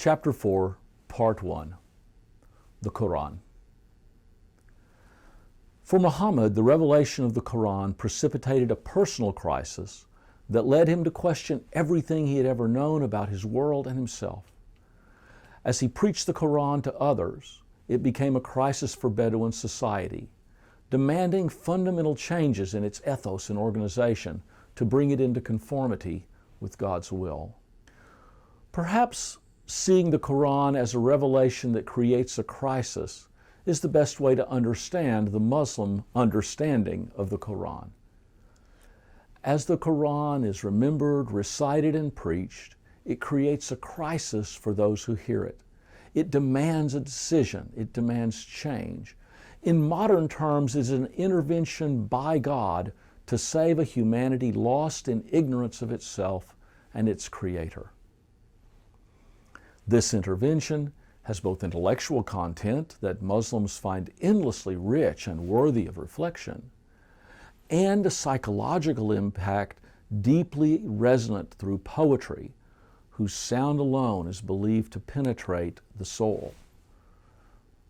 Chapter 4, Part 1, the Qur'an. For Muhammad, the revelation of the Qur'an precipitated a personal crisis that led him to question everything he had ever known about his world and himself. As he preached the Qur'an to others, it became a crisis for Bedouin society, demanding fundamental changes in its ethos and organization to bring it into conformity with God's will. Perhaps seeing the Qur'an as a revelation that creates a crisis is the best way to understand the Muslim understanding of the Qur'an. As the Qur'an is remembered, recited, and preached, it creates a crisis for those who hear it. It demands a decision. It demands change. In modern terms, it is an intervention by God to save a humanity lost in ignorance of itself and its Creator. This intervention has both intellectual content that Muslims find endlessly rich and worthy of reflection, and a psychological impact deeply resonant through poetry, whose sound alone is believed to penetrate the soul.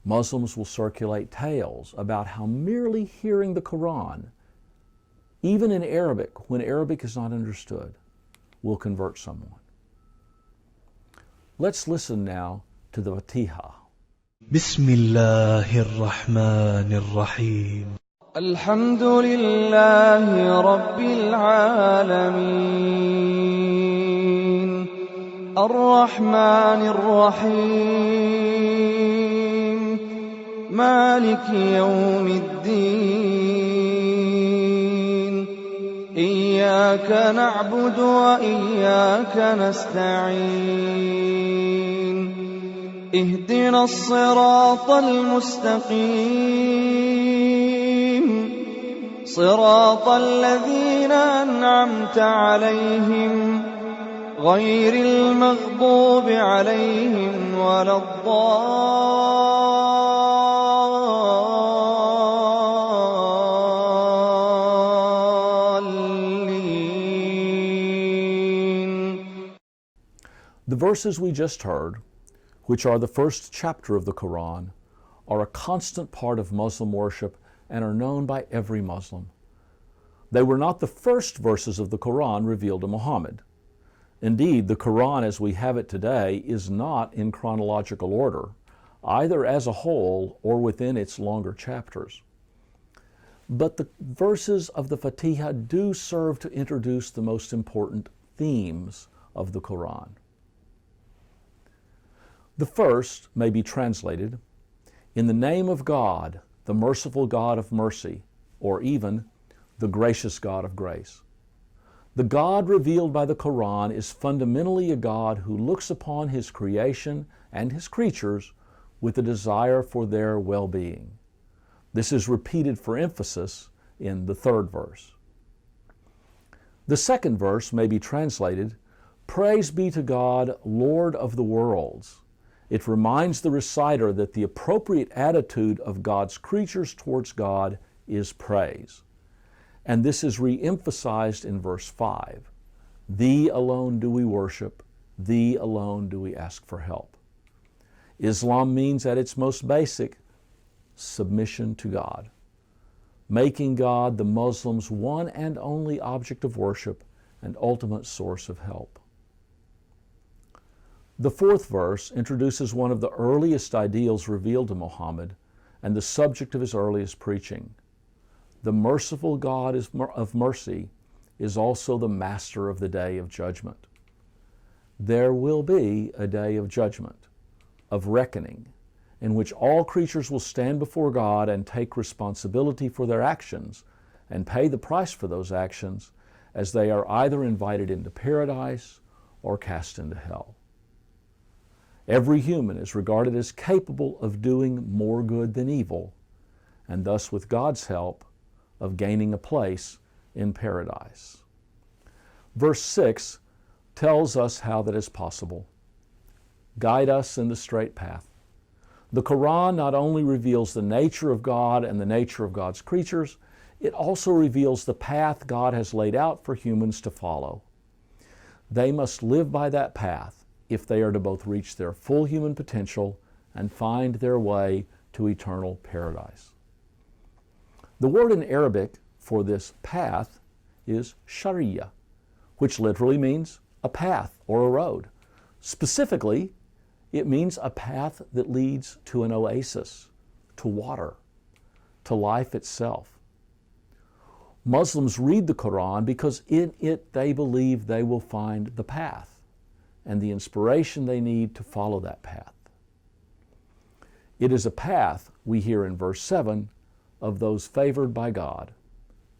Muslims will circulate tales about how merely hearing the Qur'an, even in Arabic, when Arabic is not understood, will convert someone. Let's listen now to the Fatiha. Bismillahir Rahmanir Rahim. Alhamdulillahi Rabbil Alameen. Ar-Rahmanir Rahim. Maliki Yawmiddin. Iyyaka na'budu wa iyyaka nasta'in. اهدنا الصراط المستقيم صراط الذين أنعمت عليهم غير المغضوب عليهم ولا الضالين. The verses we just heard, which are the first chapter of the Qur'an, are a constant part of Muslim worship and are known by every Muslim. They were not the first verses of the Qur'an revealed to Muhammad. Indeed, the Qur'an as we have it today is not in chronological order, either as a whole or within its longer chapters. But the verses of the Fatiha do serve to introduce the most important themes of the Qur'an. The first may be translated, "In the name of God, the merciful God of mercy," or even, "the gracious God of grace." The God revealed by the Qur'an is fundamentally a God who looks upon His creation and His creatures with a desire for their well-being. This is repeated for emphasis in the third verse. The second verse may be translated, "Praise be to God, Lord of the worlds." It reminds the reciter that the appropriate attitude of God's creatures towards God is praise. And this is re-emphasized in verse 5. "Thee alone do we worship, Thee alone do we ask for help." Islam means at its most basic, submission to God, making God the Muslims' one and only object of worship and ultimate source of help. The fourth verse introduces one of the earliest ideals revealed to Muhammad and the subject of his earliest preaching. The merciful God of mercy is also the master of the day of judgment. There will be a day of judgment, of reckoning, in which all creatures will stand before God and take responsibility for their actions and pay the price for those actions as they are either invited into paradise or cast into hell. Every human is regarded as capable of doing more good than evil, and thus, with God's help, of gaining a place in paradise. Verse 6 tells us how that is possible. Guide us in the straight path. The Qur'an not only reveals the nature of God and the nature of God's creatures, it also reveals the path God has laid out for humans to follow. They must live by that path, if they are to both reach their full human potential and find their way to eternal paradise. The word in Arabic for this path is sharia, which literally means a path or a road. Specifically, it means a path that leads to an oasis, to water, to life itself. Muslims read the Qur'an because in it they believe they will find the path and the inspiration they need to follow that path. It is a path, we hear in verse 7, of those favored by God,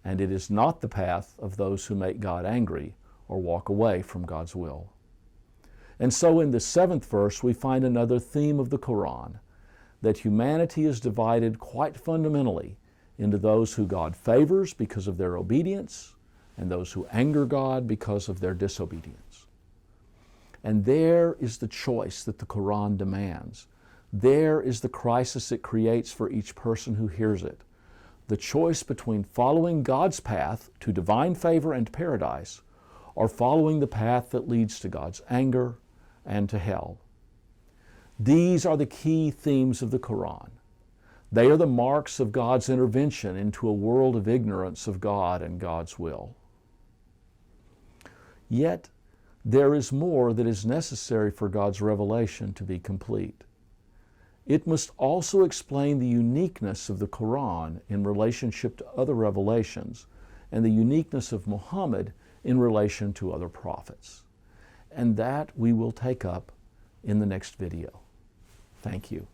and it is not the path of those who make God angry or walk away from God's will. And so in the 7th verse we find another theme of the Qur'an, that humanity is divided quite fundamentally into those who God favors because of their obedience and those who anger God because of their disobedience. And there is the choice that the Qur'an demands. There is the crisis it creates for each person who hears it. The choice between following God's path to divine favor and paradise or following the path that leads to God's anger and to hell. These are the key themes of the Qur'an. They are the marks of God's intervention into a world of ignorance of God and God's will. Yet, there is more that is necessary for God's revelation to be complete. It must also explain the uniqueness of the Qur'an in relationship to other revelations and the uniqueness of Muhammad in relation to other prophets. And that we will take up in the next video. Thank you.